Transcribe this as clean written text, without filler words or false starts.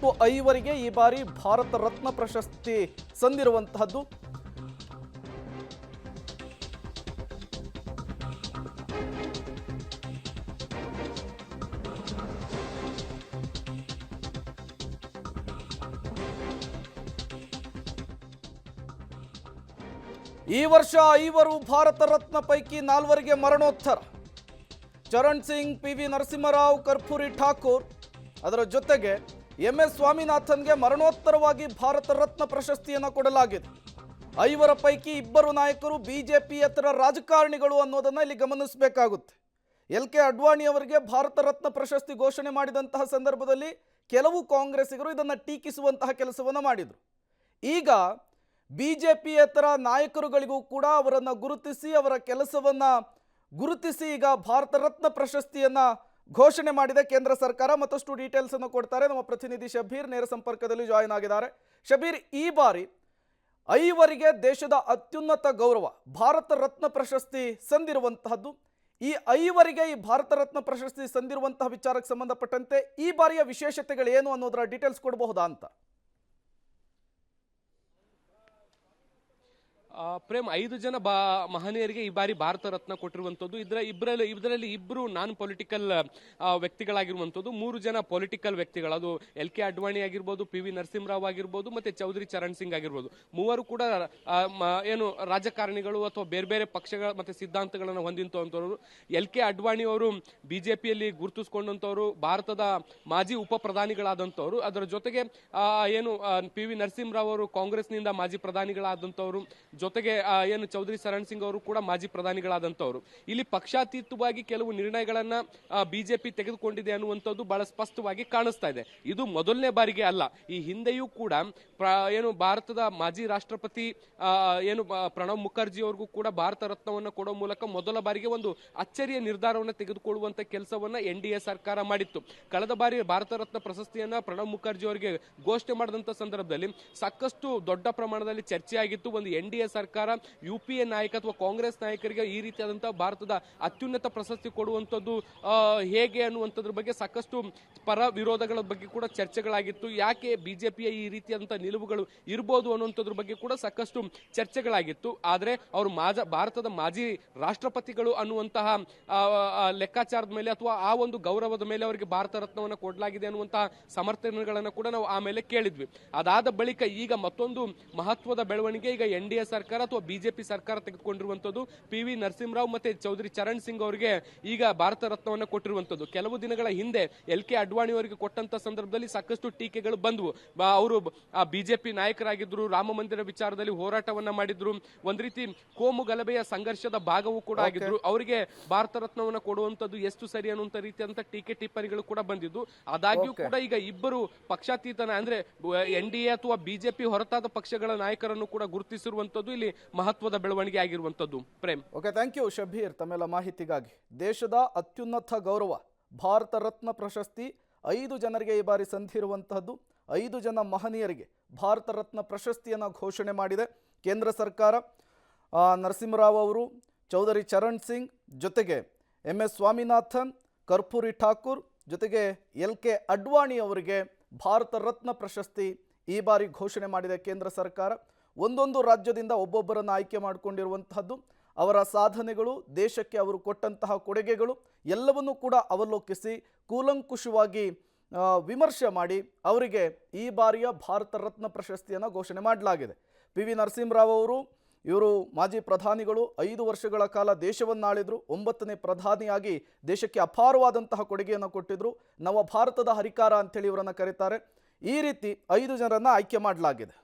ಒಟ್ಟು 5 ಈ ಬಾರಿ ಭಾರತ ರತ್ನ ಪ್ರಶಸ್ತಿ ಸಂದಿರುವಂತಹದ್ದು. ಈ ವರ್ಷ 5 ಭಾರತ ರತ್ನ ಪೈಕಿ 4 ಮರಣೋತ್ತರ. ಚರಣ್ ಸಿಂಗ್, ಪಿ.ವಿ. ನರಸಿಂಹರಾವ್, ಕರ್ಪೂರಿ ಠಾಕೂರ್. ಅದರ ಜೊತೆಗೆ MS ಸ್ವಾಮಿನಾಥನ್ಗೆ ಮರಣೋತ್ತರವಾಗಿ ಭಾರತ ರತ್ನ ಪ್ರಶಸ್ತಿಯನ್ನು ಕೊಡಲಾಗಿದೆ. 5 ಪೈಕಿ 2 ನಾಯಕರು ಬಿಜೆಪಿಯೇತರ ರಾಜಕಾರಣಿಗಳು ಅನ್ನೋದನ್ನು ಇಲ್ಲಿ ಗಮನಿಸಬೇಕಾಗುತ್ತೆ. LK ಅಡ್ವಾಣಿ ಅವರಿಗೆ ಭಾರತ ರತ್ನ ಪ್ರಶಸ್ತಿ ಘೋಷಣೆ ಮಾಡಿದಂತಹ ಸಂದರ್ಭದಲ್ಲಿ ಕೆಲವು ಕಾಂಗ್ರೆಸ್ಸಿಗರು ಇದನ್ನು ಟೀಕಿಸುವಂತಹ ಕೆಲಸವನ್ನು ಮಾಡಿದರು. ಈಗ ಬಿಜೆಪಿಯೇತರ ನಾಯಕರುಗಳಿಗೂ ಕೂಡ ಅವರನ್ನು ಗುರುತಿಸಿ, ಅವರ ಕೆಲಸವನ್ನು ಗುರುತಿಸಿ ಈಗ ಭಾರತ ರತ್ನ ಪ್ರಶಸ್ತಿಯನ್ನು ಘೋಷಣೆ ಮಾಡಿದೆ ಕೇಂದ್ರ ಸರ್ಕಾರ. ಮತ್ತಷ್ಟು ಡೀಟೇಲ್ಸ್ ಅನ್ನು ಕೊಡ್ತಾರೆ ನಮ್ಮ ಪ್ರತಿನಿಧಿ ಶಬೀರ್, ನೇರ ಸಂಪರ್ಕದಲ್ಲಿ ಜಾಯಿನ್ ಆಗಿದ್ದಾರೆ. ಶಬೀರ್, ಈ ಬಾರಿ 5 ದೇಶದ ಅತ್ಯುನ್ನತ ಗೌರವ ಭಾರತ ರತ್ನ ಪ್ರಶಸ್ತಿ ಸಂದಿರುವಂತಹದ್ದು. ಈ 5 ಈ ಭಾರತ ರತ್ನ ಪ್ರಶಸ್ತಿ ಸಂದಿರುವಂತಹ ವಿಚಾರಕ್ಕೆ ಸಂಬಂಧಪಟ್ಟಂತೆ ಈ ಬಾರಿಯ ವಿಶೇಷತೆಗಳು ಏನು ಅನ್ನೋದರ ಡೀಟೇಲ್ಸ್ ಕೊಡಬಹುದಾ ಅಂತ? ಪ್ರೇಮ್, 5 ಜನ ಮಹನೀಯರಿಗೆ ಈ ಬಾರಿ ಭಾರತ ರತ್ನ ಕೊಟ್ಟಿರುವಂತದ್ದು. ಇದರಲ್ಲಿ 2 ನಾನ್ ಪೊಲಿಟಿಕಲ್ ವ್ಯಕ್ತಿಗಳಾಗಿರುವಂತದ್ದು, 3 ಜನ ಪೊಲಿಟಿಕಲ್ ವ್ಯಕ್ತಿಗಳು. ಅದು LK ಅಡ್ವಾಣಿ ಆಗಿರ್ಬೋದು, PV ನರಸಿಂಹರಾವ್ ಆಗಿರ್ಬೋದು, ಮತ್ತೆ ಚೌಧರಿ ಚರಣ್ ಸಿಂಗ್ ಆಗಿರ್ಬೋದು. 3 ಕೂಡ ಏನು ರಾಜಕಾರಣಿಗಳು ಅಥವಾ ಬೇರೆ ಬೇರೆ ಪಕ್ಷಗಳ ಮತ್ತೆ ಸಿದ್ಧಾಂತಗಳನ್ನು ಹೊಂದಿರುವಂತವರು. LK ಅಡ್ವಾಣಿ ಅವರು ಬಿಜೆಪಿಯಲ್ಲಿ ಗುರುತಿಸಿಕೊಂಡಂತವರು, ಭಾರತದ ಮಾಜಿ ಉಪ ಪ್ರಧಾನಿಗಳಾದಂತವರು. ಅದರ ಜೊತೆಗೆ ಏನು PV ನರಸಿಂಹರಾವ್ ಅವರು ಕಾಂಗ್ರೆಸ್ನಿಂದ ಮಾಜಿ ಪ್ರಧಾನಿಗಳಾದಂತವರು. ಜೊತೆಗೆ ಏನು ಚೌಧರಿ ಚರಣ್ ಸಿಂಗ್ ಅವರು ಕೂಡ ಮಾಜಿ ಪ್ರಧಾನಿಗಳಾದಂತವರು. ಇಲ್ಲಿ ಪಕ್ಷಾತೀತವಾಗಿ ಕೆಲವು ನಿರ್ಣಯಗಳನ್ನ ಬಿಜೆಪಿ ತೆಗೆದುಕೊಂಡಿದೆ ಅನ್ನುವಂಥದ್ದು ಬಹಳ ಸ್ಪಷ್ಟವಾಗಿ ಕಾಣಿಸ್ತಾ ಇದೆ. ಇದು ಮೊದಲನೇ ಬಾರಿಗೆ ಅಲ್ಲ. ಈ ಹಿಂದೆಯೂ ಕೂಡ ಏನು ಭಾರತದ ಮಾಜಿ ರಾಷ್ಟ್ರಪತಿ ಏನು ಪ್ರಣವ್ ಮುಖರ್ಜಿ ಅವ್ರಿಗೂ ಕೂಡ ಭಾರತ ರತ್ನವನ್ನು ಕೊಡೋ ಮೂಲಕ ಮೊದಲ ಬಾರಿಗೆ ಒಂದು ಅಚ್ಚರಿಯ ನಿರ್ಧಾರವನ್ನು ತೆಗೆದುಕೊಳ್ಳುವಂತ ಕೆಲಸವನ್ನ NDA ಸರ್ಕಾರ ಮಾಡಿತ್ತು. ಕಳೆದ ಬಾರಿ ಭಾರತ ರತ್ನ ಪ್ರಶಸ್ತಿಯನ್ನ ಪ್ರಣವ್ ಮುಖರ್ಜಿ ಅವರಿಗೆ ಘೋಷಣೆ ಮಾಡಿದಂತ ಸಂದರ್ಭದಲ್ಲಿ ಸಾಕಷ್ಟು ದೊಡ್ಡ ಪ್ರಮಾಣದಲ್ಲಿ ಚರ್ಚೆಯಾಗಿತ್ತು. ಒಂದು NDA ಸರ್ಕಾರ UPA ನಾಯಕ ಅಥವಾ ಕಾಂಗ್ರೆಸ್ ನಾಯಕರಿಗೆ ಈ ರೀತಿಯಾದಂತಹ ಭಾರತದ ಅತ್ಯುನ್ನತ ಪ್ರಶಸ್ತಿ ಕೊಡುವಂತದ್ದು ಹೇಗೆ ಅನ್ನುವಂಥದ್ರ ಬಗ್ಗೆ ಸಾಕಷ್ಟು ಪರ ವಿರೋಧಗಳ ಬಗ್ಗೆ ಕೂಡ ಚರ್ಚೆಗಳಾಗಿತ್ತು. ಯಾಕೆ ಬಿಜೆಪಿಯ ಈ ರೀತಿಯಾದಂತಹ ನಿಲುವುಗಳು ಇರಬಹುದು ಅನ್ನುವಂಥದ್ರ ಬಗ್ಗೆ ಕೂಡ ಸಾಕಷ್ಟು ಚರ್ಚೆಗಳಾಗಿತ್ತು. ಆದ್ರೆ ಅವರು ಭಾರತದ ಮಾಜಿ ರಾಷ್ಟ್ರಪತಿಗಳು ಅನ್ನುವಂತಹ ಲೆಕ್ಕಾಚಾರದ ಮೇಲೆ ಅಥವಾ ಆ ಒಂದು ಗೌರವದ ಮೇಲೆ ಅವರಿಗೆ ಭಾರತ ರತ್ನವನ್ನು ಕೊಡಲಾಗಿದೆ ಅನ್ನುವಂತಹ ಸಮರ್ಥನೆಗಳನ್ನು ಕೂಡ ನಾವು ಆಮೇಲೆ ಕೇಳಿದ್ವಿ. ಅದಾದ ಬಳಿಕ ಈಗ ಮತ್ತೊಂದು ಮಹತ್ವದ ಬೆಳವಣಿಗೆ ಈಗ NDA ಸರ್ಕಾರ ಅಥವಾ ಬಿಜೆಪಿ ಸರ್ಕಾರ ತೆಗೆದುಕೊಂಡಿರುವಂತದ್ದು. PV ನರಸಿಂಹರಾವ್ ಮತ್ತೆ ಚೌಧರಿ ಚರಣ್ ಸಿಂಗ್ ಅವರಿಗೆ ಈಗ ಭಾರತ ರತ್ನವನ್ನು ಕೊಟ್ಟಿರುವಂತದ್ದು. ಕೆಲವು ದಿನಗಳ ಹಿಂದೆ LK ಅಡ್ವಾಣಿ ಅವರಿಗೆ ಕೊಟ್ಟಂತ ಸಂದರ್ಭದಲ್ಲಿ ಸಾಕಷ್ಟು ಟೀಕೆಗಳು ಬಂದವು. ಅವರು ಬಿಜೆಪಿ ನಾಯಕರಾಗಿದ್ರು, ರಾಮ ಮಂದಿರ ವಿಚಾರದಲ್ಲಿ ಹೋರಾಟವನ್ನ ಮಾಡಿದ್ರು, ಒಂದ್ ರೀತಿ ಕೋಮು ಗಲಭೆಯ ಸಂಘರ್ಷದ ಭಾಗವೂ ಕೂಡ ಆಗಿದ್ರು. ಅವರಿಗೆ ಭಾರತ ರತ್ನವನ್ನು ಕೊಡುವಂತದ್ದು ಎಷ್ಟು ಸರಿ ಅನ್ನುವಂತ ರೀತಿಯಾದಂತಹ ಟೀಕೆ ಟಿಪ್ಪಣಿಗಳು ಕೂಡ ಬಂದಿದ್ದು. ಆದಾಗ್ಯೂ ಕೂಡ ಈಗ 2 ಪಕ್ಷಾತೀತನ ಅಂದ್ರೆ NDA ಅಥವಾ ಬಿಜೆಪಿ ಹೊರತಾದ ಪಕ್ಷಗಳ ನಾಯಕರನ್ನು ಕೂಡ ಗುರುತಿಸಿರುವಂತದ್ದು ಇಲ್ಲಿ ಮಹತ್ವದ ಬೆಳವಣಿಗೆ ಆಗಿರುವಂತದ್ದು. Prem, okay, thank you Shabeer ತಮ್ಮೆಲ್ಲ ಮಾಹಿತಿಗಾಗಿ. ದೇಶದ ಅತ್ಯುನ್ನತ ಗೌರವ ಭಾರತ ರತ್ನ ಪ್ರಶಸ್ತಿ 5 ಜನರಿಗೆ ಈ ಬಾರಿ ಸಂದಿರುವಂತಹದ್ದು. 5 ಜನ ಮಹನೀಯರಿಗೆ ಭಾರತ ರತ್ನ ಪ್ರಶಸ್ತಿಯನ್ನು ಘೋಷಣೆ ಮಾಡಿದೆ ಕೇಂದ್ರ ಸರ್ಕಾರ. ನರಸಿಂಹರಾವ್ ಅವರು, ಚೌಧರಿ ಚರಣ್ ಸಿಂಗ್, ಜೊತೆಗೆ MS ಸ್ವಾಮಿನಾಥನ್, ಕರ್ಪೂರಿ ಠಾಕೂರ್, ಜೊತೆಗೆ LK ಅಡ್ವಾಣಿ ಅವರಿಗೆ ಭಾರತ ರತ್ನ ಪ್ರಶಸ್ತಿ ಈ ಬಾರಿ ಘೋಷಣೆ ಮಾಡಿದೆ ಕೇಂದ್ರ ಸರ್ಕಾರ. ಒಂದೊಂದು ರಾಜ್ಯದಿಂದ ಒಬ್ಬೊಬ್ಬರನ್ನು ಆಯ್ಕೆ ಮಾಡಿಕೊಂಡಿರುವಂತಹದ್ದು. ಅವರ ಸಾಧನೆಗಳು, ದೇಶಕ್ಕೆ ಅವರು ಕೊಟ್ಟಂತಹ ಕೊಡುಗೆಗಳು ಎಲ್ಲವನ್ನೂ ಕೂಡ ಅವಲೋಕಿಸಿ ಕೂಲಂಕುಷವಾಗಿ ವಿಮರ್ಶೆ ಮಾಡಿ ಅವರಿಗೆ ಈ ಬಾರಿಯ ಭಾರತ ರತ್ನ ಪ್ರಶಸ್ತಿಯನ್ನು ಘೋಷಣೆ ಮಾಡಲಾಗಿದೆ. PV ನರಸಿಂಹರಾವ್ ಅವರು, ಇವರು ಮಾಜಿ ಪ್ರಧಾನಿಗಳು, 5 ವರ್ಷಗಳ ಕಾಲ ದೇಶವನ್ನಾಳಿದ್ರು. 9ನೇ ಪ್ರಧಾನಿಯಾಗಿ ದೇಶಕ್ಕೆ ಅಪಾರವಾದಂತಹ ಕೊಡುಗೆಯನ್ನು ಕೊಟ್ಟಿದ್ರು. ನವ ಭಾರತದ ಹರಿಕಾರ ಅಂತೇಳಿ ಇವರನ್ನು ಕರೀತಾರೆ. ಈ ರೀತಿ 5 ಜನರನ್ನು ಆಯ್ಕೆ ಮಾಡಲಾಗಿದೆ.